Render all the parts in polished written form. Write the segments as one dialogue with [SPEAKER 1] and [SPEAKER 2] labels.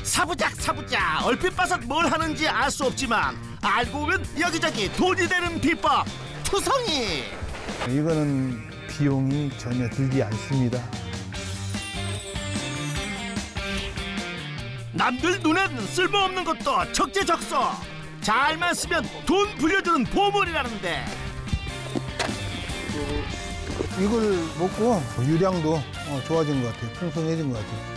[SPEAKER 1] 사부작 얼핏 봐서 뭘 하는지 알 수 없지만 알고 보면 여기저기 돈이 되는 비법 투성이.
[SPEAKER 2] 이거는 비용이 전혀 들지 않습니다.
[SPEAKER 1] 남들 눈엔 쓸모없는 것도 적재적소. 잘만 쓰면 돈 불려주는 보물이라는데.
[SPEAKER 2] 이걸 먹고 유량도 좋아진 것 같아요. 풍성해진 것 같아요.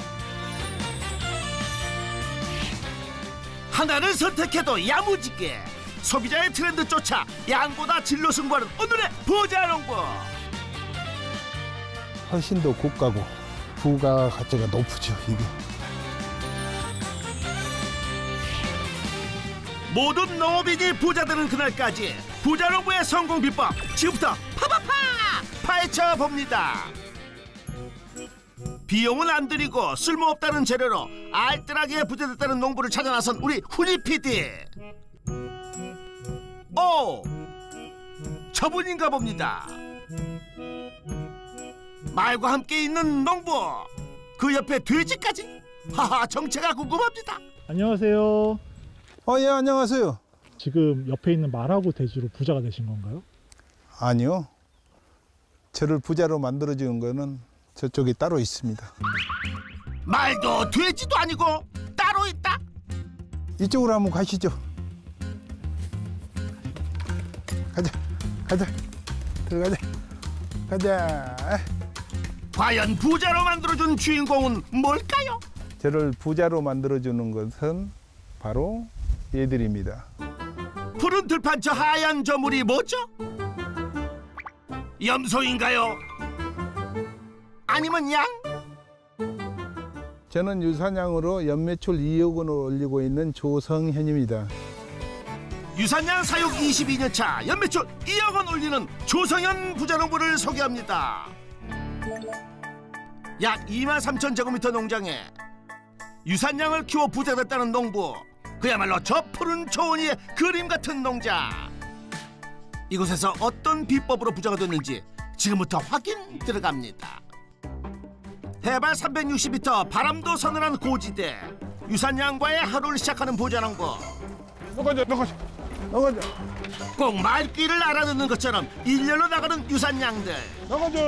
[SPEAKER 1] 하나를 선택해도 야무지게 소비자의 트렌드 쫓아 양보다 진로 승부하는 오늘의 부자농부.
[SPEAKER 2] 훨씬 더 고가고 부가 가치가 높죠, 이게.
[SPEAKER 1] 모든 농업인이 부자 되는 그날까지 부자농부의 성공 비법 지금부터 파헤쳐 봅니다. 비용은 안 들이고 쓸모없다는 재료로 알뜰하게 부자됐다는 농부를 찾아 나선 우리 훈이 PD. 오! 저분인가 봅니다. 말과 함께 있는 농부. 그 옆에 돼지까지. 하하, 정체가 궁금합니다.
[SPEAKER 3] 안녕하세요.
[SPEAKER 2] 예, 안녕하세요.
[SPEAKER 3] 지금 옆에 있는 말하고 돼지로 부자가 되신 건가요?
[SPEAKER 2] 아니요. 저를 부자로 만들어주는 거는 저쪽에 따로 있습니다.
[SPEAKER 1] 말도 돼지도 아니고 따로 있다?
[SPEAKER 2] 이쪽으로 한번 가시죠. 가자. 들어가자. 가자.
[SPEAKER 1] 과연 부자로 만들어준 주인공은 뭘까요?
[SPEAKER 2] 저를 부자로 만들어주는 것은 바로 얘들입니다.
[SPEAKER 1] 푸른 들판 저 하얀 저물이 뭐죠? 염소인가요? 아니면 양?
[SPEAKER 2] 저는 유산양으로 연매출 2억 원을 올리고 있는 조성현입니다.
[SPEAKER 1] 유산양 사육 22년 차 연매출 2억 원 올리는 조성현 부자농부를 소개합니다. 약 23,000제곱미터 농장에 유산양을 키워 부자됐다는 농부. 그야말로 저 푸른 초원이의 그림 같은 농장. 이곳에서 어떤 비법으로 부자가 됐는지 지금부터 확인 들어갑니다. 해발 360m 바람도 서늘한 고지대. 유산양과의 하루를 시작하는 부자농부.
[SPEAKER 2] 나가자.
[SPEAKER 1] 꼭 말귀를 알아듣는 것처럼 일렬로 나가는 유산양들.
[SPEAKER 2] 나가자.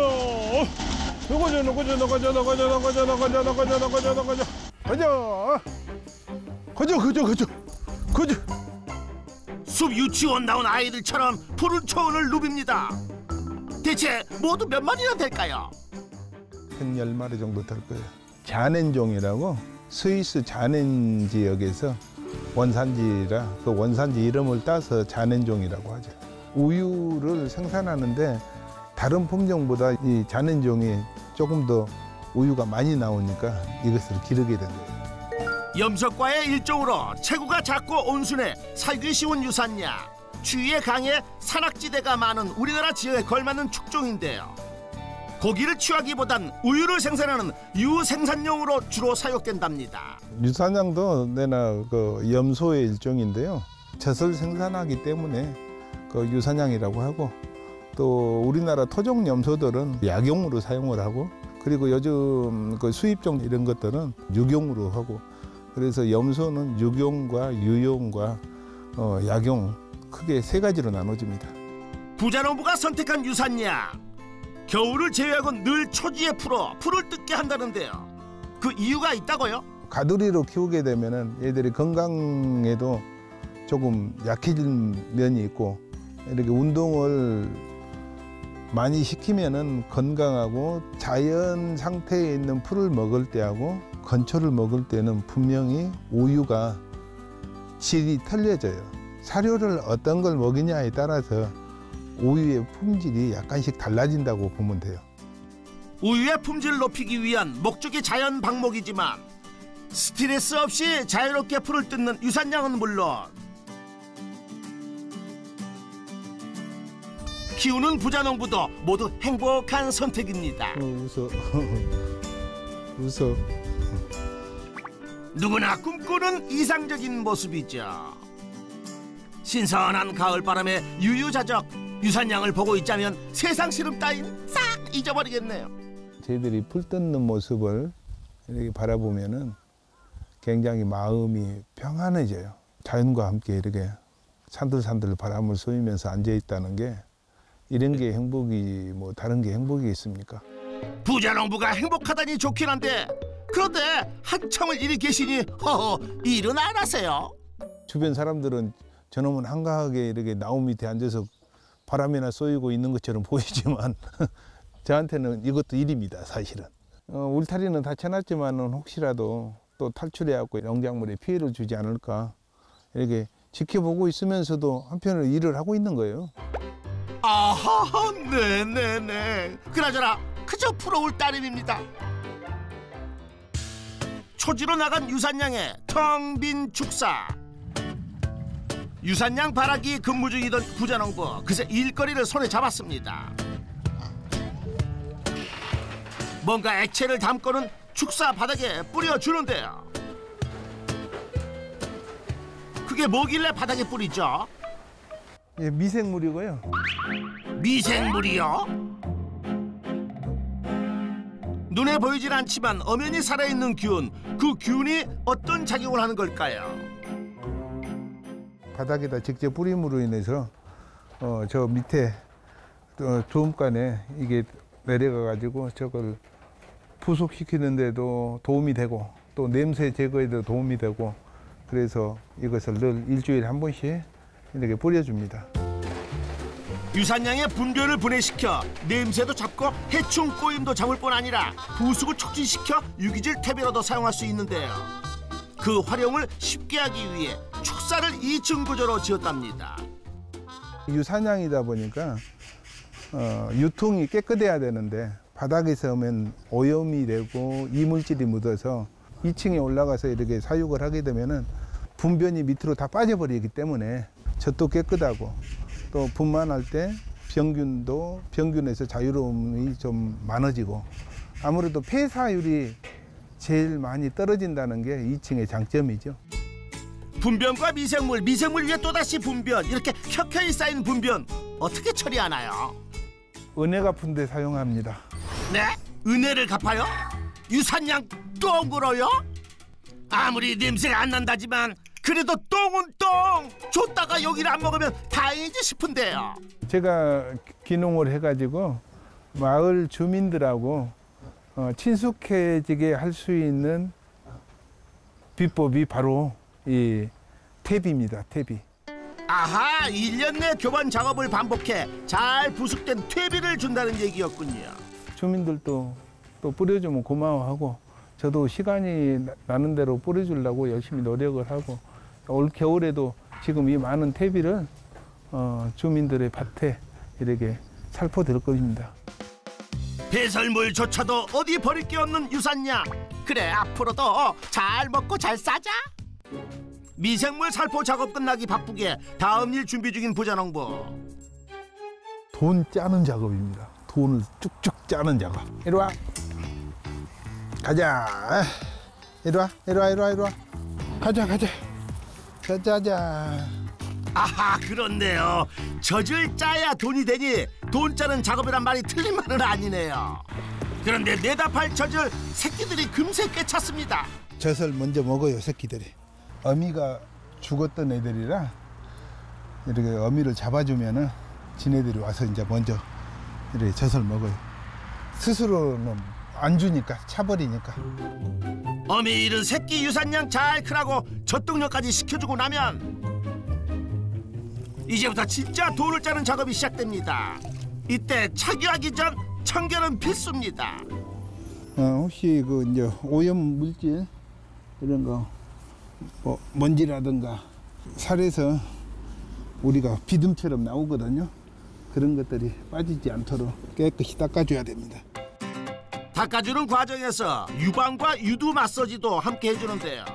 [SPEAKER 2] 가자.
[SPEAKER 1] 숲 유치원 나온 아이들처럼 푸른 초원을 누빕니다. 대체 모두 몇 마리나 될까요?
[SPEAKER 2] 한 10마리 정도 될 거예요. 자넨종이라고 스위스 자넨 지역에서 원산지라 그 원산지 이름을 따서 자넨종이라고 하죠. 우유를 생산하는데 다른 품종보다 이 자넨종이 조금 더 우유가 많이 나오니까 이것을 기르게 된 거예요.
[SPEAKER 1] 염소과의 일종으로 체구가 작고 온순해 살기 쉬운 유산양. 추위에 강해 산악지대가 많은 우리나라 지역에 걸맞는 축종인데요. 고기를 취하기보단 우유를 생산하는 유생산용으로 주로 사육된답니다.
[SPEAKER 2] 유산양도 내나 그 염소의 일종인데요. 젖을 생산하기 때문에 그 유산양이라고 하고, 또 우리나라 토종 염소들은 약용으로 사용을 하고, 그리고 요즘 그 수입종 이런 것들은 육용으로 하고, 그래서 염소는 육용과 유용과 약용 크게 세 가지로 나눠집니다.
[SPEAKER 1] 부자농부가 선택한 유산양. 겨울을 제외하고는 늘 초지에 풀을 뜯게 한다는데요. 그 이유가 있다고요?
[SPEAKER 2] 가두리로 키우게 되면은 얘들이 건강에도 조금 약해진 면이 있고, 이렇게 운동을 많이 시키면은 건강하고 자연 상태에 있는 풀을 먹을 때하고 건초를 먹을 때는 분명히 우유가 질이 틀려져요. 사료를 어떤 걸 먹이냐에 따라서 우유의 품질이 약간씩 달라진다고 보면 돼요.
[SPEAKER 1] 우유의 품질을 높이기 위한 목적이 자연 방목이지만 스트레스 없이 자유롭게 풀을 뜯는 유산양은 물론 키우는 부자농부도 모두 행복한 선택입니다.
[SPEAKER 2] 웃어.
[SPEAKER 1] 누구나 꿈꾸는 이상적인 모습이죠. 신선한 가을바람에 유유자적 유산양을 보고 있자면 세상 시름 따윈 싹 잊어버리겠네요.
[SPEAKER 2] 저희들이 풀 뜯는 모습을 이렇게 바라보면은 굉장히 마음이 평안해져요. 자연과 함께 이렇게 산들산들 바람을 쏘이면서 앉아 있다는 게 이런 게 행복이 뭐 다른 게 행복이겠습니까?
[SPEAKER 1] 부자농부가 행복하다니 좋긴 한데 그런데 한참을 이리 계시니 허허 일은 안 하세요?
[SPEAKER 2] 주변 사람들은 저놈은 한가하게 이렇게 나무 밑에 앉아서 바람이나 쏘이고 있는 것처럼 보이지만 저한테는 이것도 일입니다, 사실은. 울타리는 다 쳐놨지만은 혹시라도 또 탈출해갖고 농작물에 피해를 주지 않을까 이렇게 지켜보고 있으면서도 한편으로 일을 하고 있는 거예요.
[SPEAKER 1] 아하, 네네네. 그나저나 그저 부러울 따름입니다. 초지로 나간 유산양의 텅 빈 축사. 유산양 바라기 근무 중이던 부자농부 그새 일거리를 손에 잡았습니다. 뭔가 액체를 담고는 축사 바닥에 뿌려주는데요. 그게 뭐길래 바닥에 뿌리죠?
[SPEAKER 2] 예, 미생물이고요.
[SPEAKER 1] 미생물이요? 눈에 보이질 않지만 엄연히 살아있는 균, 그 균이 어떤 작용을 하는 걸까요?
[SPEAKER 2] 바닥에다 직접 뿌림으로 인해서 저 밑에 도움간에 이게 내려가가지고 저걸 부속시키는 데도 도움이 되고 또 냄새 제거에도 도움이 되고 그래서 이것을 늘 일주일에 한 번씩 이렇게 뿌려줍니다.
[SPEAKER 1] 유산양의 분변을 분해시켜 냄새도 잡고 해충 꼬임도 잡을 뿐 아니라 부숙을 촉진시켜 유기질 퇴비로도 사용할 수 있는데요. 그 활용을 쉽게 하기 위해 축사를 2층 구조로 지었답니다.
[SPEAKER 2] 유산양이다 보니까 유통이 깨끗해야 되는데 바닥에서 오면 오염이 되고 이물질이 묻어서 2층에 올라가서 이렇게 사육을 하게 되면은 분변이 밑으로 다 빠져버리기 때문에 젖도 깨끗하고 또 분만할 때 병균에서 자유로움이 좀 많아지고 아무래도 폐사율이 제일 많이 떨어진다는 게 2층의 장점이죠.
[SPEAKER 1] 분변과 미생물 위에 또다시 분변, 이렇게 켜켜이 쌓인 분변 어떻게 처리하나요?
[SPEAKER 2] 은혜 갚은 데 사용합니다.
[SPEAKER 1] 네? 은혜를 갚아요? 유산양 똥으로요? 아무리 냄새가 안 난다지만 그래도 똥은 똥! 줬다가 여기를 안 먹으면 다행이지 싶은데요.
[SPEAKER 2] 제가 기농을 해가지고 마을 주민들하고 친숙해지게 할 수 있는 비법이 바로 이 퇴비입니다. 퇴비.
[SPEAKER 1] 아하, 1년 내 교반 작업을 반복해 잘 부숙된 퇴비를 준다는 얘기였군요.
[SPEAKER 2] 주민들도 또 뿌려주면 고마워하고 저도 시간이 나는 대로 뿌려주려고 열심히 노력을 하고 올 겨울에도 지금 이 많은 퇴비를 주민들의 밭에 이렇게 살포될 것입니다.
[SPEAKER 1] 배설물조차도 어디 버릴 게 없는 유산양. 그래, 앞으로도 잘 먹고 잘 싸자. 미생물 살포 작업 끝나기 바쁘게 다음 일 준비 중인 부자농부.
[SPEAKER 2] 돈 짜는 작업입니다. 돈을 쭉쭉 짜는 작업. 이리 와. 가자. 이리 와. 가자. 자자자.
[SPEAKER 1] 아하, 그렇네요. 젖을 짜야 돈이 되니 돈 짜는 작업이란 말이 틀린 말은 아니네요. 그런데 내다팔 젖을 새끼들이 금세 꿰찼습니다.
[SPEAKER 2] 젖을 먼저 먹어요, 새끼들이. 어미가 죽었던 애들이라 이렇게 어미를 잡아주면은 지네들이 와서 이제 먼저 이렇게 젖을 먹어요. 스스로는 안 주니까, 차버리니까.
[SPEAKER 1] 어미 잃은 새끼 유산양 잘 크라고 젖동료까지 시켜주고 나면 이제부터 진짜 돈을 짜는 작업이 시작됩니다. 이때 착유하기 전 청결은 필수입니다.
[SPEAKER 2] 혹시 그 이제 오염 물질 이런 거 뭐 먼지라든가 살에서 우리가 비듬처럼 나오거든요. 그런 것들이 빠지지 않도록 깨끗이 닦아줘야 됩니다.
[SPEAKER 1] 닦아주는 과정에서 유방과 유두 마사지도 함께 해주는데요.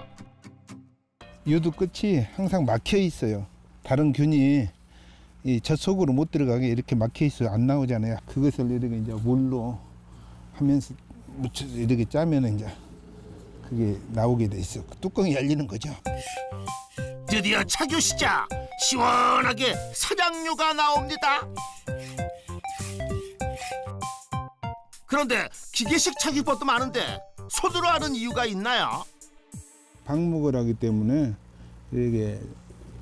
[SPEAKER 2] 유두 끝이 항상 막혀 있어요. 다른 균이 이 젖 속으로 못 들어가게 이렇게 막혀 있어요. 안 나오잖아요. 그것을 이렇게 이제 물로 하면서 묻혀서 이렇게 짜면 이제 그게 나오게 돼 있어. 뚜껑이 열리는 거죠.
[SPEAKER 1] 드디어 착유 시작. 시원하게 사장류가 나옵니다. 그런데 기계식 착유법도 많은데 손으로 하는 이유가 있나요?
[SPEAKER 2] 방목을 하기 때문에 이게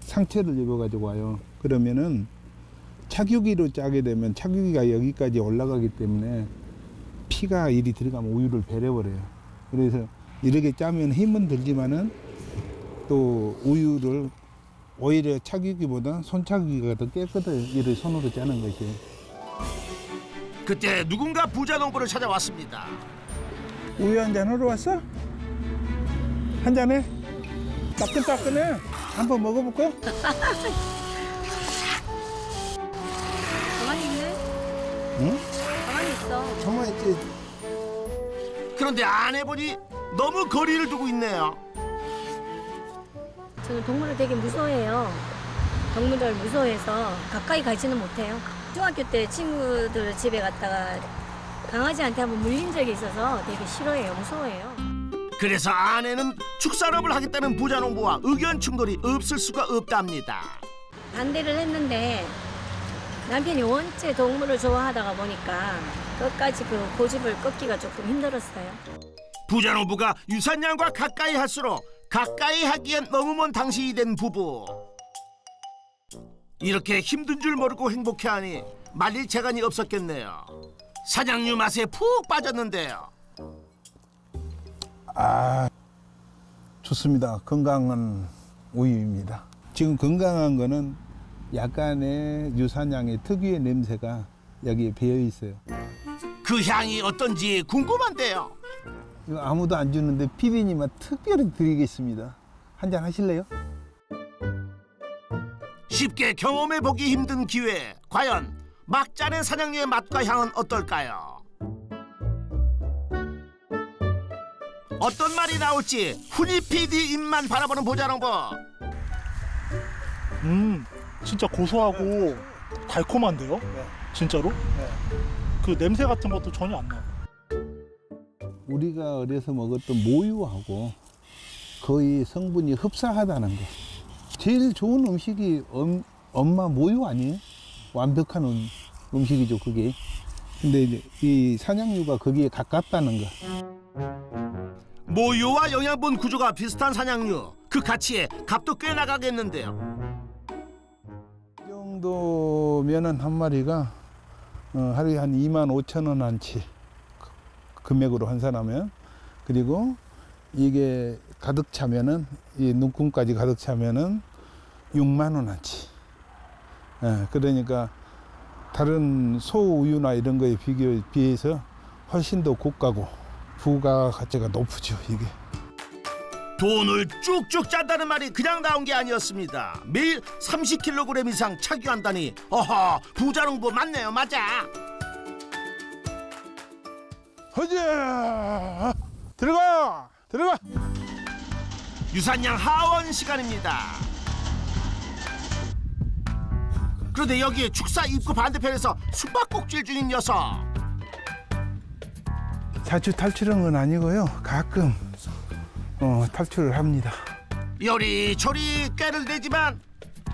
[SPEAKER 2] 상체를 입어가지고 와요. 그러면은 착유기로 짜게 되면 착유기가 여기까지 올라가기 때문에 피가 이리 들어가면 우유를 배려버려요. 그래서 이렇게 짜면 힘은 들지만은 또 우유를 오히려 착유기보다 손착유기가 더 깨끗하게 이를 손으로 짜는 것이에요.
[SPEAKER 1] 그때 누군가 부자 농부를 찾아왔습니다.
[SPEAKER 2] 우유 한 잔 하러 왔어? 한 잔해? 따끈따끈해. 한번 먹어볼까?
[SPEAKER 4] 가만히 있네.
[SPEAKER 2] 응?
[SPEAKER 4] 가만히 있어.
[SPEAKER 2] 정말 있지.
[SPEAKER 1] 그런데 안 해보니 너무 거리를 두고 있네요.
[SPEAKER 4] 저는 동물을 되게 무서워해요. 동물을 무서워해서 가까이 가지는 못해요. 중학교 때 친구들 집에 갔다가 강아지한테 한번 물린 적이 있어서 되게 싫어해요. 무서워해요.
[SPEAKER 1] 그래서 아내는 축산업을 하겠다는 부자 농부와 의견 충돌이 없을 수가 없답니다.
[SPEAKER 4] 반대를 했는데 남편이 원체 동물을 좋아하다가 보니까 끝까지 그 고집을 꺾기가 조금 힘들었어요.
[SPEAKER 1] 부자 농부가 유산양과 가까이 할수록 가까이 하기엔 너무 먼 당신이 된 부부. 이렇게 힘든 줄 모르고 행복해하니 말릴 재간이 없었겠네요. 사냥류 맛에 푹 빠졌는데요.
[SPEAKER 2] 아, 좋습니다. 건강한 우유입니다. 지금 건강한 거는 약간의 유산양의 특유의 냄새가 여기에 배어 있어요.
[SPEAKER 1] 그 향이 어떤지 궁금한데요.
[SPEAKER 2] 이거 아무도 안 주는데 피디님은 특별히 드리겠습니다. 한잔 하실래요?
[SPEAKER 1] 쉽게 경험해보기 힘든 기회. 과연 막 짜낸 사냥류의 맛과 향은 어떨까요? 어떤 말이 나올지 훈이 PD 입만 바라보는 보자농부.
[SPEAKER 3] 진짜 고소하고 달콤한데요? 진짜로? 그 냄새 같은 것도 전혀 안 나요.
[SPEAKER 2] 우리가 어려서 먹었던 모유하고 거의 성분이 흡사하다는 거. 제일 좋은 음식이 엄마 모유 아니에요? 완벽한 음식이죠, 그게. 근데 이제 이 사냥류가 거기에 가깝다는 거.
[SPEAKER 1] 모유와 영양분 구조가 비슷한 사냥류. 그 가치에 값도 꽤 나가겠는데요.
[SPEAKER 2] 이 정도면은 한 마리가 하루에 한 25,000원 한치 금액으로 환산하면, 그리고 이게 가득 차면은 이 눈금까지 가득 차면은 6만 원 한치. 그러니까 다른 소우유나 이런 거에 비해서 훨씬 더 고가고 부가 가치가 높죠, 이게.
[SPEAKER 1] 돈을 쭉쭉 짠다는 말이 그냥 나온 게 아니었습니다. 매일 30kg 이상 착유한다니. 어허, 부자농부 맞네요, 맞아.
[SPEAKER 2] 허자 들어가 들어가.
[SPEAKER 1] 유산양 하원 시간입니다. 그런데 여기에 축사 입구 반대편에서 숨바꼭질 중인 녀석.
[SPEAKER 2] 자주 탈출한 건 아니고요. 가끔 탈출을 합니다.
[SPEAKER 1] 요리조리 꾀를 내지만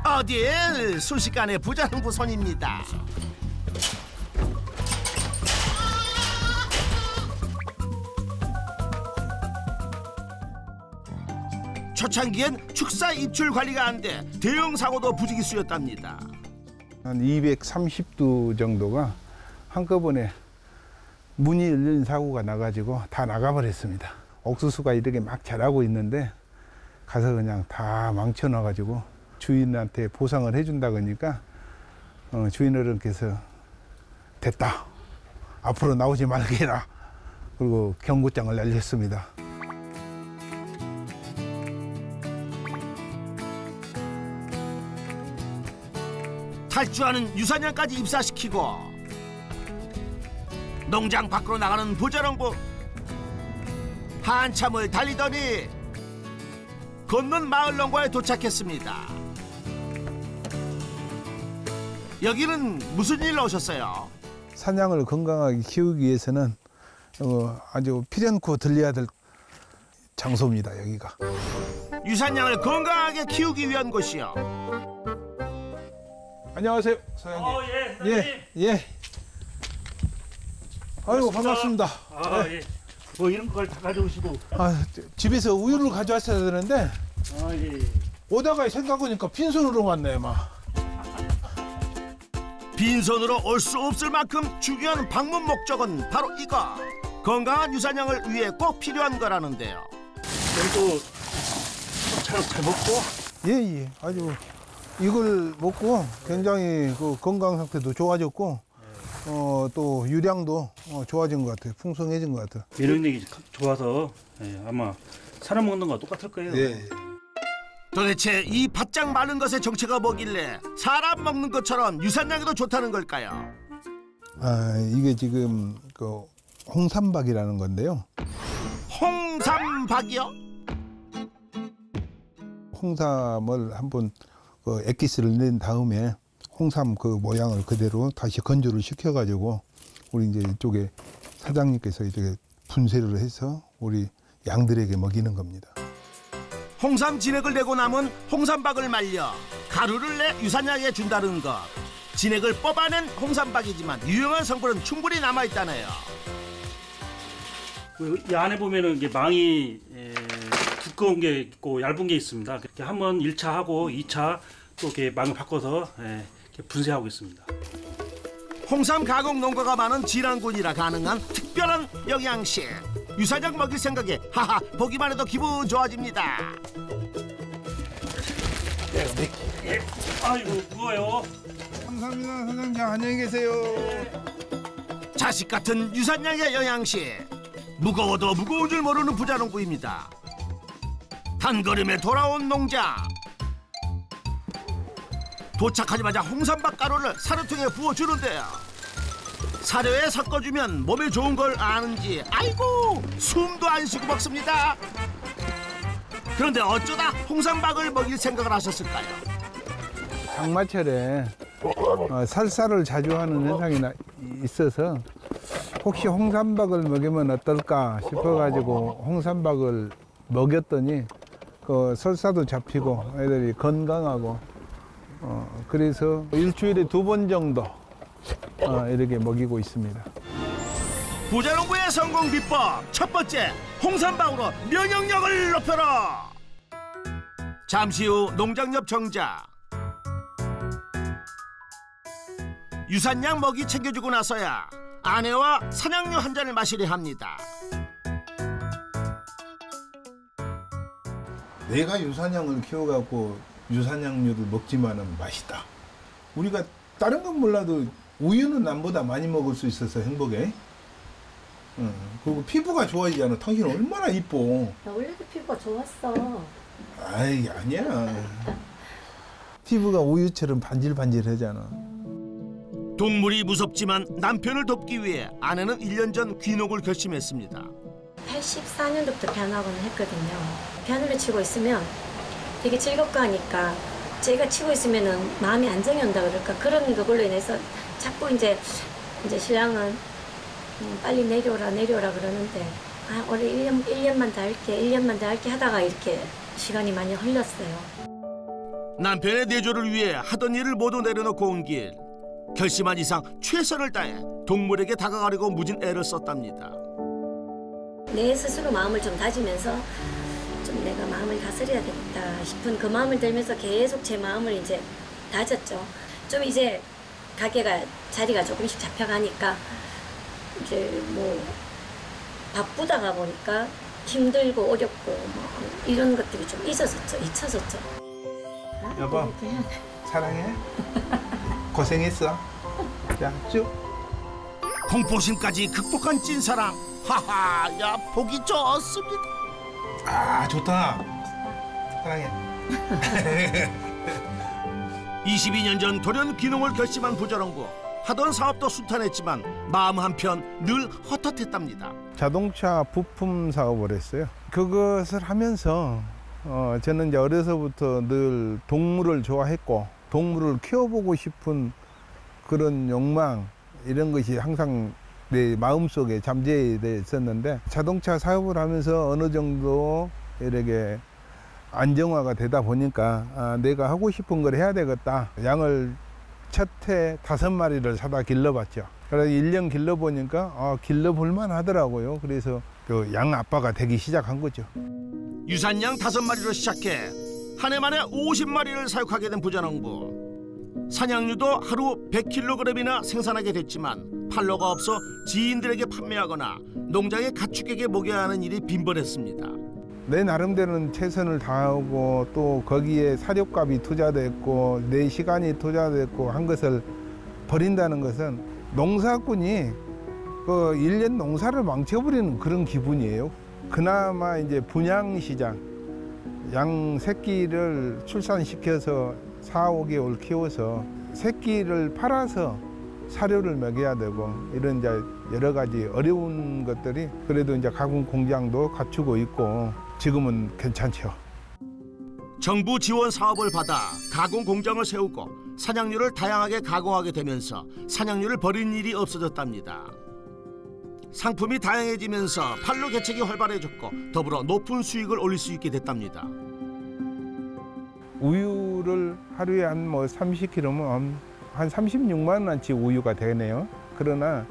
[SPEAKER 1] 어딜 순식간에 부자농부 손입니다. 초창기엔 축사 입출 관리가 안 돼 대형 사고도 부지기수였답니다.
[SPEAKER 2] 한 230두 정도가 한꺼번에 문이 열린 사고가 나가지고 다 나가버렸습니다. 옥수수가 이렇게 막 자라고 있는데 가서 그냥 다 망쳐놔가지고 주인한테 보상을 해준다 그러니까 주인 어른께서 됐다, 앞으로 나오지 말게 해라, 그리고 경고장을 날렸습니다.
[SPEAKER 1] 탈주하는 유산양까지 입사시키고 농장 밖으로 나가는 부자농부. 한참을 달리더니 건넌 마을 농가에 도착했습니다. 여기는 무슨 일로 오셨어요?
[SPEAKER 2] 사냥을 건강하게 키우기 위해서는 아주 필연코 들려야 될 장소입니다, 여기가.
[SPEAKER 1] 유산양을 건강하게 키우기 위한 곳이요.
[SPEAKER 2] 안녕하세요, 사장님.
[SPEAKER 5] 예, 사장님.
[SPEAKER 2] 예. 아이고, 반갑습니다.
[SPEAKER 5] 예. 뭐 이런 걸 다 가져오시고.
[SPEAKER 2] 아, 집에서 우유를 가져왔어야 되는데
[SPEAKER 5] 아, 예.
[SPEAKER 2] 오다가 생각하니까 빈손으로 왔네 막.
[SPEAKER 1] 빈손으로 올 수 없을 만큼 중요한 방문 목적은 바로 이거. 건강한 유산양을 위해 꼭 필요한 거라는데요.
[SPEAKER 5] 또 잘 먹고.
[SPEAKER 2] 예. 아주 이걸 먹고 굉장히 그 건강 상태도 좋아졌고 또 유량도 좋아진 것 같아요. 풍성해진 것 같아요.
[SPEAKER 5] 면역력이 좋아서 아마 사람 먹는 거와 똑같을 거예요.
[SPEAKER 2] 예.
[SPEAKER 1] 도대체 이 바짝 마른 것의 정체가 뭐길래 사람 먹는 것처럼 유산양에도 좋다는 걸까요?
[SPEAKER 2] 아, 이게 지금 그 홍삼박이라는 건데요.
[SPEAKER 1] 홍삼박이요?
[SPEAKER 2] 홍삼을 한번 그 액기스를 낸 다음에 홍삼 그 모양을 그대로 다시 건조를 시켜가지고 우리 이제 이쪽에 사장님께서 이쪽에 분쇄를 해서 우리 양들에게 먹이는 겁니다.
[SPEAKER 1] 홍삼 진액을 내고 남은 홍삼박을 말려 가루를 내 유산양에 준다는 것. 진액을 뽑아낸 홍삼박이지만 유용한 성분은 충분히 남아있다네요.
[SPEAKER 5] 이 안에 보면은 이게 망이 두꺼운 게 있고 얇은 게 있습니다. 이렇게 한번 1차 하고 2차 또 이렇게 망을 바꿔서 이렇게 분쇄하고 있습니다.
[SPEAKER 1] 홍삼 가공 농가가 많은 진안군이라 가능한 특별한 영양식. 유산양 먹일 생각에 하하 보기만 해도 기분 좋아집니다.
[SPEAKER 5] 아이고 무거워요.
[SPEAKER 2] 감사합니다 사장님. 안녕히 계세요.
[SPEAKER 1] 자식 같은 유산양의 영양식. 무거워도 무거운 줄 모르는 부자농부입니다. 단걸음에 돌아온 농장. 도착하자마자 홍삼박 가루를 사료통에 부어주는데요. 사료에 섞어주면 몸에 좋은 걸 아는지 아이고 숨도 안 쉬고 먹습니다. 그런데 어쩌다 홍삼박을 먹일 생각을 하셨을까요?
[SPEAKER 2] 장마철에 설사를 자주 하는 현상이 있어서 혹시 홍삼박을 먹이면 어떨까 싶어가지고 홍삼박을 먹였더니 그 설사도 잡히고 애들이 건강하고 그래서 일주일에 2번 정도 이렇게 먹이고 있습니다.
[SPEAKER 1] 부자농부의 성공 비법 첫 번째, 홍삼박으로 면역력을 높여라. 잠시 후 농장 옆 정자. 유산양 먹이 챙겨주고 나서야 아내와 사냥류 한 잔을 마시려 합니다.
[SPEAKER 2] 내가 유산양을 키워갖고 유산양류를 먹지만은 맛있다. 우리가 다른 건 몰라도 우유는 남보다 많이 먹을 수 있어서 행복해. 그리고 피부가 좋아지잖아. 당신 얼마나 이뻐.
[SPEAKER 4] 나 원래도 피부가 좋았어.
[SPEAKER 2] 아이 아니야. 피부가 우유처럼 반질반질하잖아.
[SPEAKER 1] 동물이 무섭지만 남편을 돕기 위해 아내는 1년 전 귀농을 결심했습니다.
[SPEAKER 4] 84년도부터 피아노학원을 했거든요. 피아노를 치고 있으면 되게 즐겁고 하니까 제가 치고 있으면은 마음이 안정이 온다 그럴까 그런 그걸로 인해서 자꾸 이제 신랑은 빨리 내려오라 그러는데 아 올해 1년만 더 할게 하다가 이렇게 시간이 많이 흘렀어요.
[SPEAKER 1] 남편의 내조를 위해 하던 일을 모두 내려놓고 온 길. 결심한 이상 최선을 다해 동물에게 다가가려고 무진 애를 썼답니다.
[SPEAKER 4] 내 스스로 마음을 좀 다지면서 좀 내가 마음을 다스려야 되겠다 싶은 그 마음을 들면서 계속 제 마음을 이제 다졌죠. 좀 이제 가게가 자리가 조금씩 잡혀가니까 이제 뭐 바쁘다가 보니까 힘들고 어렵고 뭐 이런 것들이 좀 잊혀졌죠.
[SPEAKER 2] 여보, 사랑해. 고생했어. 자, 쭉.
[SPEAKER 1] 공포심까지 극복한 찐사랑. 하하, 야 보기 좋습니다.
[SPEAKER 2] 아, 좋다. 사랑해.
[SPEAKER 1] 22년 전 돌연 귀농을 결심한 부자농부. 하던 사업도 순탄했지만 마음 한편 늘 헛헛했답니다.
[SPEAKER 2] 자동차 부품 사업을 했어요. 그것을 하면서 저는 이제 어려서부터 늘 동물을 좋아했고 동물을 키워보고 싶은 그런 욕망 이런 것이 항상 내 마음속에 잠재되어 있었는데 자동차 사업을 하면서 어느 정도 이렇게 안정화가 되다 보니까 내가 하고 싶은 걸 해야 되겠다. 양을 첫 해 5마리를 사다 길러봤죠. 그래서 1년 길러보니까 길러볼만 하더라고요. 그래서 그 양 아빠가 되기 시작한 거죠.
[SPEAKER 1] 유산양 5마리로 시작해 한 해 만에 50마리를 사육하게 된 부자농부. 사냥류도 하루 100kg이나 생산하게 됐지만 판로가 없어 지인들에게 판매하거나 농장의 가축에게 먹여야 하는 일이 빈번했습니다.
[SPEAKER 2] 내 나름대로는 최선을 다하고 또 거기에 사료값이 투자됐고 내 시간이 투자됐고 한 것을 버린다는 것은 농사꾼이 그 1년 농사를 망쳐버리는 그런 기분이에요. 그나마 이제 분양시장, 양 새끼를 출산시켜서 4, 5개월 키워서 새끼를 팔아서 사료를 먹여야 되고 이런 이제 여러 가지 어려운 것들이 그래도 이제 가공 공장도 갖추고 있고 지금은 괜찮죠.
[SPEAKER 1] 정부 지원 사업을 받아 가공 공장을 세우고 사냥류를 다양하게 가공하게 되면서 사냥류를 버린 일이 없어졌답니다. 상품이 다양해지면서 판로 개척이 활발해졌고 더불어 높은 수익을 올릴 수 있게 됐답니다.
[SPEAKER 2] 우유를 하루에 한 30kg면 한 36만 원치 우유가 되네요. 그러나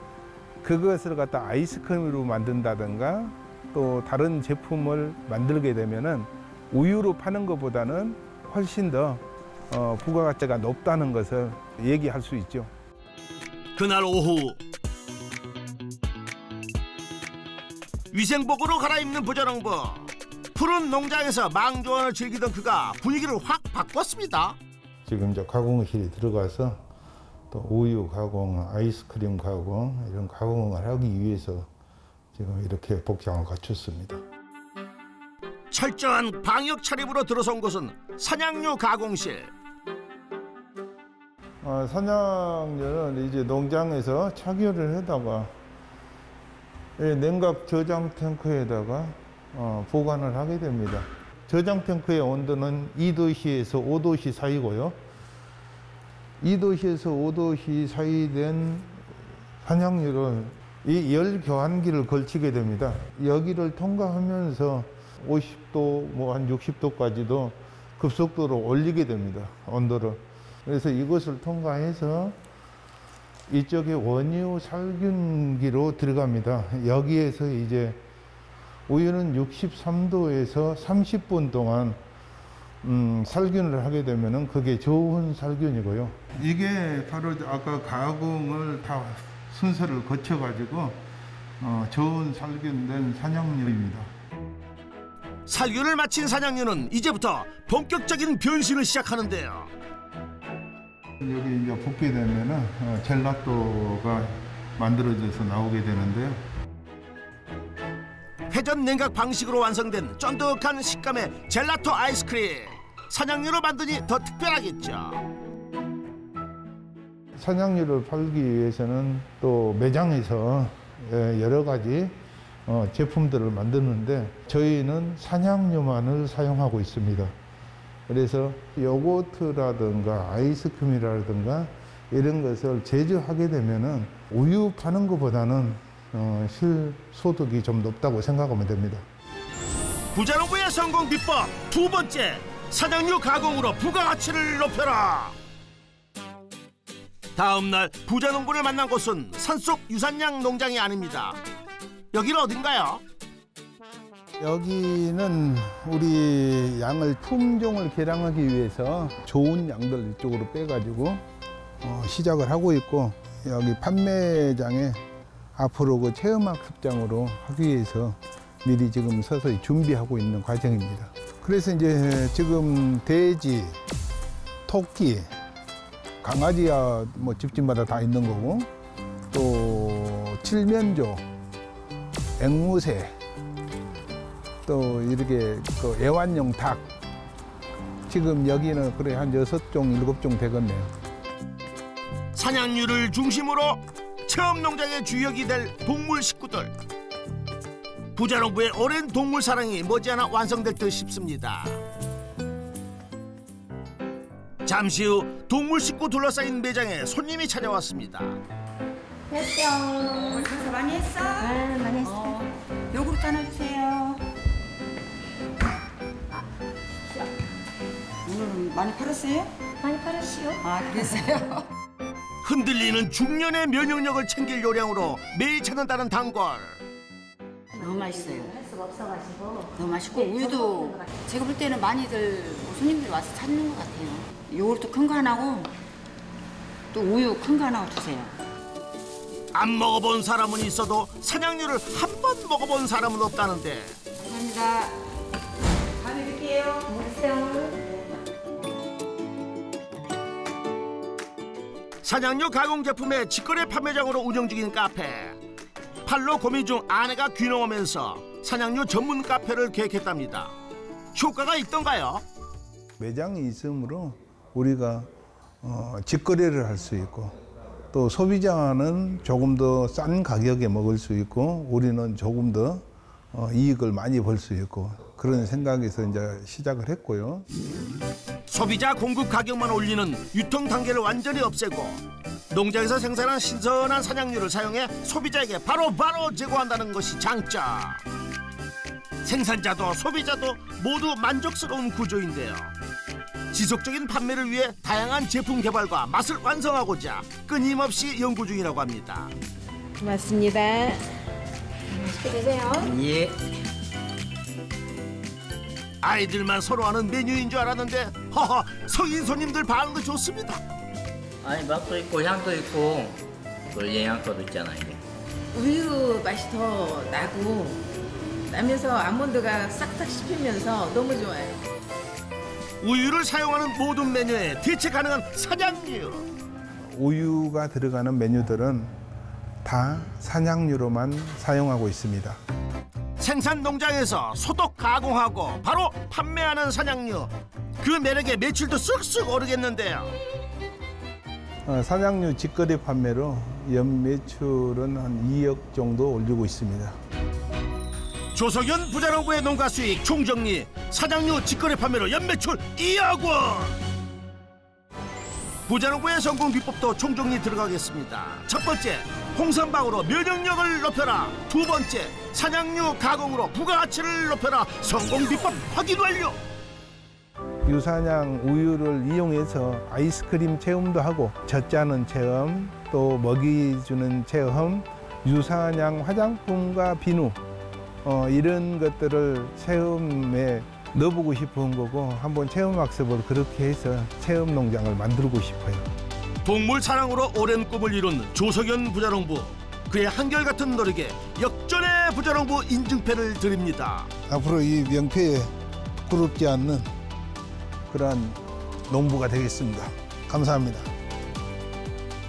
[SPEAKER 2] 그것을 갖다 아이스크림으로 만든다든가 또 다른 제품을 만들게 되면은 우유로 파는 것보다는 훨씬 더 부가가치가 높다는 것을 얘기할 수 있죠.
[SPEAKER 1] 그날 오후 위생복으로 갈아입는 부자농부. 푸른 농장에서 망조원을 즐기던 그가 분위기를 확 바꿨습니다.
[SPEAKER 2] 지금 이제 가공실에 들어가서 또 우유 가공, 아이스크림 가공 이런 가공을 하기 위해서 지금 이렇게 복장을 갖췄습니다.
[SPEAKER 1] 철저한 방역 차림으로 들어선 곳은 사냥류 가공실.
[SPEAKER 2] 사냥류는 이제 농장에서 착유를 해다가 냉각 저장 탱크에다가 보관을 하게 됩니다. 저장 탱크의 온도는 2도씨에서 5도씨 사이고요. 2도씨에서 5도씨 사이 된 사냥류를 이 열 교환기를 걸치게 됩니다. 여기를 통과하면서 50도, 한 60도까지도 급속도로 올리게 됩니다. 온도를. 그래서 이것을 통과해서 이쪽에 원유 살균기로 들어갑니다. 여기에서 이제 우유는 63도에서 30분 동안 살균을 하게 되면은 그게 좋은 살균이고요. 이게 바로 아까 가공을 다 순서를 거쳐가지고 좋은 살균된 사냥류입니다.
[SPEAKER 1] 살균을 마친 사냥류는 이제부터 본격적인 변신을 시작하는데요.
[SPEAKER 2] 여기 이제 붓게 되면은 젤라또가 만들어져서 나오게 되는데요.
[SPEAKER 1] 회전 냉각 방식으로 완성된 쫀득한 식감의 젤라또 아이스크림. 사냥류로 만드니 더 특별하겠죠.
[SPEAKER 2] 사냥류를 팔기 위해서는 또 매장에서 여러 가지 제품들을 만드는데 저희는 사냥류만을 사용하고 있습니다. 그래서 요거트라든가 아이스크림이라든가 이런 것을 제조하게 되면은 우유 파는 것보다는 실소득이 좀 높다고 생각하면 됩니다.
[SPEAKER 1] 부자농부의 성공 비법 두 번째, 사냥류 가공으로 부가가치를 높여라. 다음 날 부자농부를 만난 곳은 산속 유산양 농장이 아닙니다. 여기는 어딘가요?
[SPEAKER 2] 여기는 우리 양을 품종을 개량하기 위해서 좋은 양들 이쪽으로 빼가지고 시작을 하고 있고, 여기 판매장에 앞으로 그 체험학습장으로 하기 위해서 미리 지금 서서히 준비하고 있는 과정입니다. 그래서 이제 지금 돼지, 토끼, 강아지야 뭐 집집마다 다 있는 거고, 또 칠면조, 앵무새, 또 이렇게 그 애완용 닭, 지금 여기는 그래 한 6종, 7종 되겠네요.
[SPEAKER 1] 사냥류를 중심으로 체험 농장의 주역이 될 동물 식구들. 부자농부의 오랜 동물 사랑이 머지않아 완성될 듯 싶습니다. 잠시 후 동물 식구 둘러싸인 매장에 손님이 찾아왔습니다.
[SPEAKER 4] 했죠.
[SPEAKER 6] 벌써 많이 했어?
[SPEAKER 4] 네, 많이 했어요.
[SPEAKER 6] 요구르트 하나 주세요. 오늘 많이 팔았어요?
[SPEAKER 4] 많이 팔았시오.
[SPEAKER 6] 아, 그랬어요?
[SPEAKER 1] 흔들리는 중년의 면역력을 챙길 요량으로 매일 찾는다는 단골.
[SPEAKER 6] 너무 맛있어요.
[SPEAKER 4] 할 수가 없어가지고.
[SPEAKER 6] 너무 맛있고 우유도 제가 볼 때는 많이들 손님들이 와서 찾는 것 같아요. 요거트 큰 거 하나고 또 우유 큰 거 하나 주세요.
[SPEAKER 1] 안 먹어본 사람은 있어도 산양류를 한 번 먹어본 사람은 없다는데
[SPEAKER 6] 감사합니다. 다음에 뵐게요.
[SPEAKER 4] 안녕하세요.
[SPEAKER 1] 산양류 가공 제품의 직거래 판매장으로 운영 중인 카페. 팔로 고민 중 아내가 귀농하면서 산양류 전문 카페를 계획했답니다. 효과가 있던가요?
[SPEAKER 2] 매장이 있으므로 우리가 직거래를 할 수 있고 또 소비자는 조금 더 싼 가격에 먹을 수 있고 우리는 조금 더 이익을 많이 벌 수 있고 그런 생각에서 이제 시작을 했고요.
[SPEAKER 1] 소비자 공급 가격만 올리는 유통 단계를 완전히 없애고 농장에서 생산한 신선한 산양류를 사용해 소비자에게 바로바로 제공한다는 것이 장점. 생산자도 소비자도 모두 만족스러운 구조인데요. 지속적인 판매를 위해 다양한 제품 개발과 맛을 완성하고자 끊임없이 연구 중이라고 합니다.
[SPEAKER 7] 고맙습니다.
[SPEAKER 4] 맛있게 드세요.
[SPEAKER 8] 예.
[SPEAKER 1] 아이들만 선호하는 메뉴인 줄 알았는데 허허 성인 손님들 반응도 좋습니다.
[SPEAKER 8] 아니 맛도 있고 향도 있고 또 영양가도 있잖아요. 이게.
[SPEAKER 7] 우유 맛이 더 나고 나면서 아몬드가 싹싹 씹히면서 너무 좋아요.
[SPEAKER 1] 우유를 사용하는 모든 메뉴에 대체 가능한 산양류.
[SPEAKER 2] 우유가 들어가는 메뉴들은 다 산양류로만 사용하고 있습니다.
[SPEAKER 1] 생산 농장에서 소독 가공하고 바로 판매하는 산양류. 그 매력에 매출도 쑥쑥 오르겠는데요.
[SPEAKER 2] 산양류 직거래 판매로 연 매출은 한 2억 정도 올리고 있습니다.
[SPEAKER 1] 조석연 부자농부의 농가 수익 총정리. 산양류 직거래 판매로 연매출 2억 원. 부자농부의 성공 비법도 총정리 들어가겠습니다. 첫 번째, 홍삼방으로 면역력을 높여라. 두 번째, 산양류 가공으로 부가가치를 높여라. 성공 비법 확인 완료.
[SPEAKER 2] 유산양 우유를 이용해서 아이스크림 체험도 하고 젖짜는 체험, 또 먹이 주는 체험, 유산양 화장품과 비누 이런 것들을 체험에 넣어보고 싶은 거고 한번 체험학습을 그렇게 해서 체험 농장을 만들고 싶어요.
[SPEAKER 1] 동물 사랑으로 오랜 꿈을 이룬 조석연 부자농부. 그의 한결같은 노력에 역전의 부자농부 인증패를 드립니다.
[SPEAKER 2] 앞으로 이 명패에 부끄럽지 않는 그러한 농부가 되겠습니다. 감사합니다.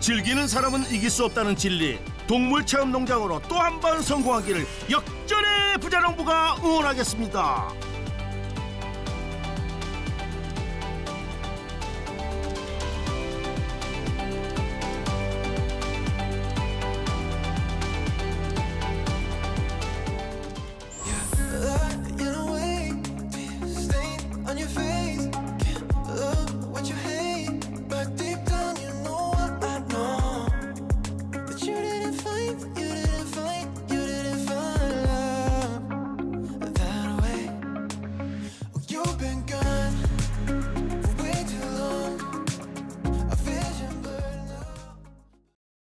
[SPEAKER 1] 즐기는 사람은 이길 수 없다는 진리. 동물 체험 농장으로 또 한 번 성공하기를 역전의 부자농부가 응원하겠습니다.